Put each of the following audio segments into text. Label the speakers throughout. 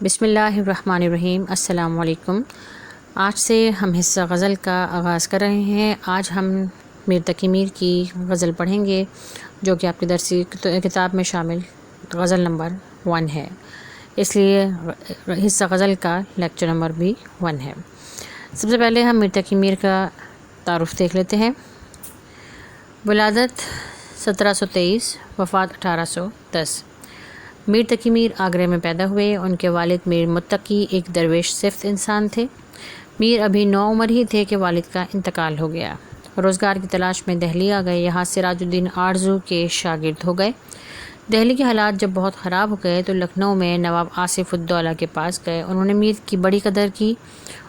Speaker 1: بسم اللہ الرحمن الرحیم۔ السلام علیکم۔ آج سے ہم حصہ غزل کا آغاز کر رہے ہیں۔ آج ہم میر تقی میر کی غزل پڑھیں گے جو کہ آپ کی درسی کتاب میں شامل غزل نمبر 1 ہے، اس لیے حصہ غزل کا لیکچر نمبر بھی 1 ہے۔ سب سے پہلے ہم میر تقی میر کا تعارف دیکھ لیتے ہیں۔ ولادت 1723، وفات 1810۔ میر تقی میر آگرہ میں پیدا ہوئے۔ ان کے والد میر متقی ایک درویش صفت انسان تھے۔ میر ابھی 9 عمر ہی تھے کہ والد کا انتقال ہو گیا۔ روزگار کی تلاش میں دہلی آ گئے۔ یہاں سراج الدین آرزو کے شاگرد ہو گئے۔ دہلی کے حالات جب بہت خراب ہو گئے تو لکھنؤ میں نواب آصف الدولہ کے پاس گئے۔ انہوں نے میر کی بڑی قدر کی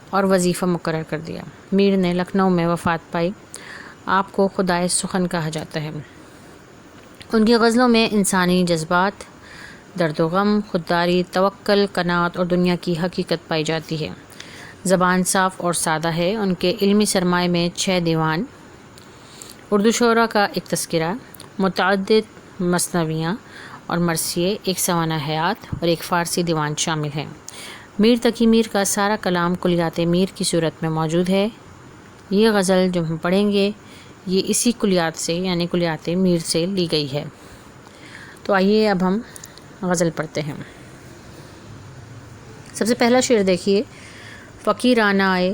Speaker 1: اور وظیفہ مقرر کر دیا۔ میر نے لکھنؤ میں وفات پائی۔ آپ کو خدائے سخن کہا جاتا ہے۔ ان کی غزلوں میں انسانی جذبات، درد و غم، خودداری، توکل، قناعت اور دنیا کی حقیقت پائی جاتی ہے۔ زبان صاف اور سادہ ہے۔ ان کے علمی سرمائے میں 6 دیوان، اردو شعراء کا ایک تذکرہ، متعدد مثنویاں اور مرثیے، ایک سوانح حیات اور ایک فارسی دیوان شامل ہیں۔ میر تقی میر کا سارا کلام کلیات میر کی صورت میں موجود ہے۔ یہ غزل جو ہم پڑھیں گے یہ اسی کلیات سے یعنی کلیات میر سے لی گئی ہے۔ تو آئیے اب ہم غزل پڑھتے ہیں۔ سب سے پہلا شعر دیکھیے۔ فقیرانہ آئے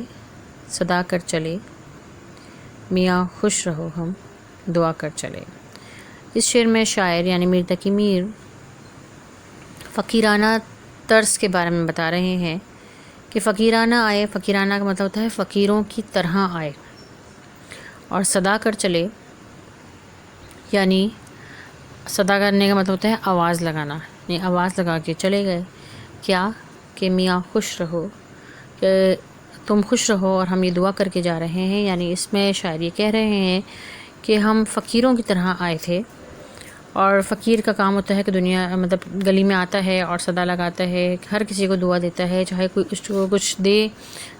Speaker 1: صدا کر چلے، میاں خوش رہو ہم دعا کر چلے۔ اس شعر میں شاعر یعنی میر تقی میر فقیرانہ طرز کے بارے میں بتا رہے ہیں کہ فقیرانہ آئے، فقیرانہ کا مطلب ہوتا ہے فقیروں کی طرح آئے، اور صدا کر چلے یعنی صدا کرنے کا مطلب ہوتا ہے آواز لگانا، یعنی آواز لگا کے چلے گئے۔ کیا کہ میاں خوش رہو، کہ تم خوش رہو اور ہم یہ دعا کر کے جا رہے ہیں۔ یعنی اس میں شاعر یہ کہہ رہے ہیں کہ ہم فقیروں کی طرح آئے تھے، اور فقیر کا کام ہوتا ہے کہ دنیا مطلب گلی میں آتا ہے اور صدا لگاتا ہے، ہر کسی کو دعا دیتا ہے، چاہے کوئی کچھ دے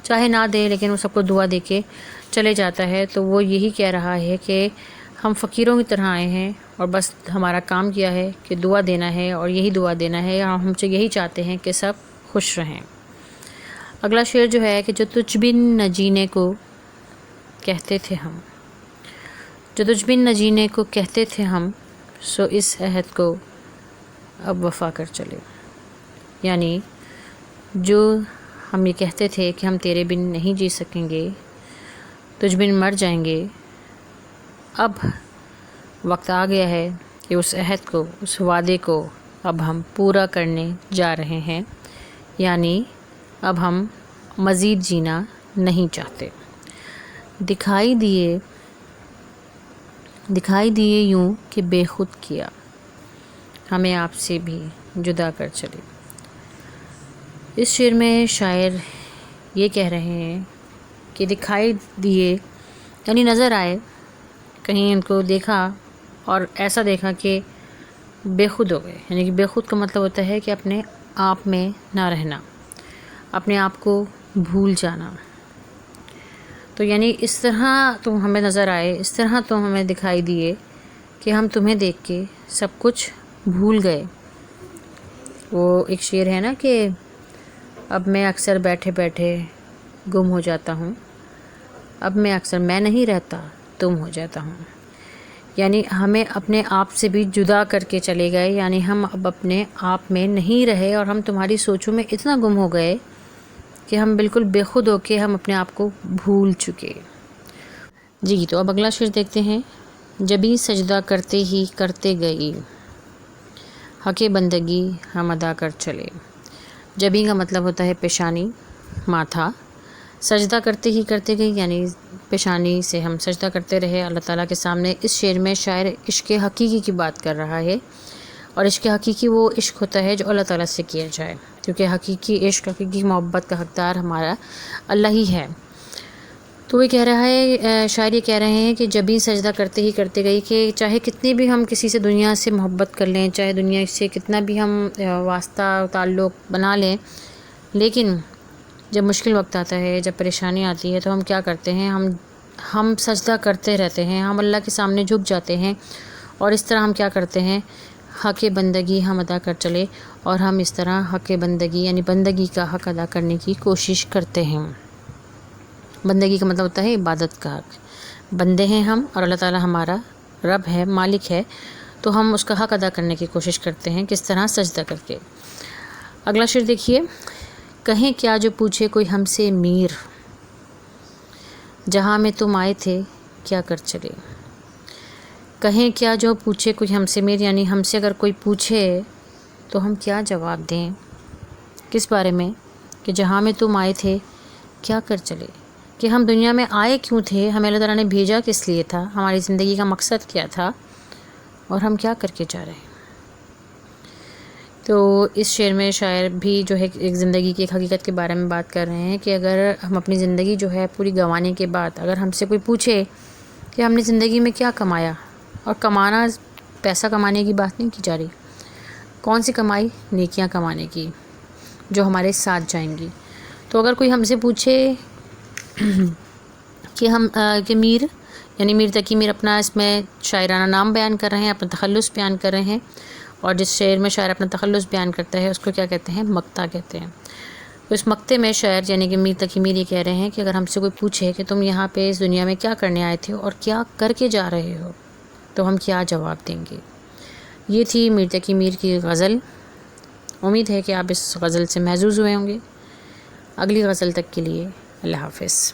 Speaker 1: چاہے نہ دے، لیکن وہ سب کو دعا دے کے چلے جاتا ہے۔ تو وہ یہی کہہ رہا ہے کہ ہم فقیروں کی طرح آئے ہیں اور بس ہمارا کام کیا ہے کہ دعا دینا ہے، اور یہی دعا دینا ہے، اور ہم سے یہی چاہتے ہیں کہ سب خوش رہیں۔ اگلا شعر جو ہے کہ جو تجھ بن نہ جینے کو کہتے تھے ہم، جو تجھ بن نہ جینے کو کہتے تھے ہم، سو اس عہد کو اب وفا کر چلے۔ یعنی جو ہم یہ کہتے تھے کہ ہم تیرے بن نہیں جی سکیں گے، تجھ بن مر جائیں گے، اب وقت آ گیا ہے کہ اس عہد کو، اس وعدے کو اب ہم پورا کرنے جا رہے ہیں۔ یعنی اب ہم مزید جینا نہیں چاہتے۔ دکھائی دیے یوں کہ بے خود کیا، ہمیں آپ سے بھی جدا کر چلے۔ اس شعر میں شاعر یہ کہہ رہے ہیں کہ دکھائی دیے یعنی نظر آئے، کہیں ان کو دیکھا اور ایسا دیکھا کہ بے خود ہو گئے۔ یعنی کہ بے خود کا مطلب ہوتا ہے کہ اپنے آپ میں نہ رہنا، اپنے آپ کو بھول جانا۔ تو یعنی اس طرح تم ہمیں نظر آئے، اس طرح تم ہمیں دکھائی دیے کہ ہم تمہیں دیکھ کے سب کچھ بھول گئے۔ وہ ایک شعر ہے نا کہ اب میں اکثر بیٹھے بیٹھے گم ہو جاتا ہوں، اب میں اکثر میں نہیں رہتا تم ہو جاتا ہوں۔ یعنی ہمیں اپنے آپ سے بھی جدا کر کے چلے گئے، یعنی ہم اب اپنے آپ میں نہیں رہے اور ہم تمہاری سوچوں میں اتنا گم ہو گئے کہ ہم بالکل بے خود ہو کے ہم اپنے آپ کو بھول چکے۔ جی تو اب اگلا شعر دیکھتے ہیں۔ جبھی سجدہ کرتے ہی کرتے گئی، حق بندگی ہم ادا کر چلے۔ جبھی کا مطلب ہوتا ہے پیشانی، ماتھا۔ سجدہ کرتے ہی کرتے گئی یعنی پیشانی سے ہم سجدہ کرتے رہے اللہ تعالیٰ کے سامنے۔ اس شعر میں شاعر عشق حقیقی کی بات کر رہا ہے، اور عشق حقیقی وہ عشق ہوتا ہے جو اللہ تعالیٰ سے کیا جائے، کیونکہ حقیقی عشق، حقیقی محبت کا حقدار ہمارا اللہ ہی ہے۔ تو وہ کہہ رہا ہے، شاعر یہ کہہ رہے ہیں کہ جب ہی سجدہ کرتے ہی کرتے گئی، کہ چاہے کتنی بھی ہم کسی سے دنیا سے محبت کر لیں، چاہے دنیا سے کتنا بھی ہم واسطہ تعلق بنا لیں، لیکن جب مشکل وقت آتا ہے، جب پریشانی آتی ہے تو ہم کیا کرتے ہیں، ہم سجدہ کرتے رہتے ہیں، ہم اللہ کے سامنے جھک جاتے ہیں، اور اس طرح ہم کیا کرتے ہیں، حق بندگی ہم ادا کر چلے، اور ہم اس طرح حق بندگی یعنی بندگی کا حق ادا کرنے کی کوشش کرتے ہیں۔ بندگی کا مطلب ہوتا ہے عبادت کا حق۔ بندے ہیں ہم، اور اللہ تعالیٰ ہمارا رب ہے، مالک ہے، تو ہم اس کا حق ادا کرنے کی کوشش کرتے ہیں۔ کس طرح؟ سجدہ کر کے۔ اگلا شعر دیکھیے، کہیں کیا جو پوچھے کوئی ہم سے میر، جہاں میں تم آئے تھے کیا کر چلے۔ کہیں کیا جو پوچھے کوئی ہم سے میر، یعنی ہم سے اگر کوئی پوچھے تو ہم کیا جواب دیں؟ کس بارے میں؟ کہ جہاں میں تم آئے تھے کیا کر چلے، کہ ہم دنیا میں آئے کیوں تھے، ہمیں اللہ تعالیٰ نے بھیجا کس لیے تھا، ہماری زندگی کا مقصد کیا تھا، اور ہم کیا کر کے جا رہے ہیں۔ تو اس شعر میں شاعر بھی جو ہے ایک زندگی کی ایک حقیقت کے بارے میں بات کر رہے ہیں کہ اگر ہم اپنی زندگی جو ہے پوری گنوانے کے بعد اگر ہم سے کوئی پوچھے کہ ہم نے زندگی میں کیا کمایا، اور کمانا پیسہ کمانے کی بات نہیں کی جا رہی، کون سی کمائی؟ نیکیاں کمانے کی جو ہمارے ساتھ جائیں گی۔ تو اگر کوئی ہم سے پوچھے کہ میر یعنی میر تقی میر اپنا اس میں شاعرانہ نام بیان کر رہے ہیں، اپنا تخلص بیان کر رہے ہیں، اور جس شعر میں شاعر اپنا تخلص بیان کرتا ہے اس کو کیا کہتے ہیں؟ مقطع کہتے ہیں۔ تو اس مقطع میں شاعر یعنی کہ میر تقی میر یہ کہہ رہے ہیں کہ اگر ہم سے کوئی پوچھے کہ تم یہاں پہ اس دنیا میں کیا کرنے آئے تھے اور کیا کر کے جا رہے ہو، تو ہم کیا جواب دیں گے۔ یہ تھی میر تقی میر کی غزل۔ امید ہے کہ آپ اس غزل سے محظوظ ہوئے ہوں گے۔ اگلی غزل تک کے لیے اللہ حافظ۔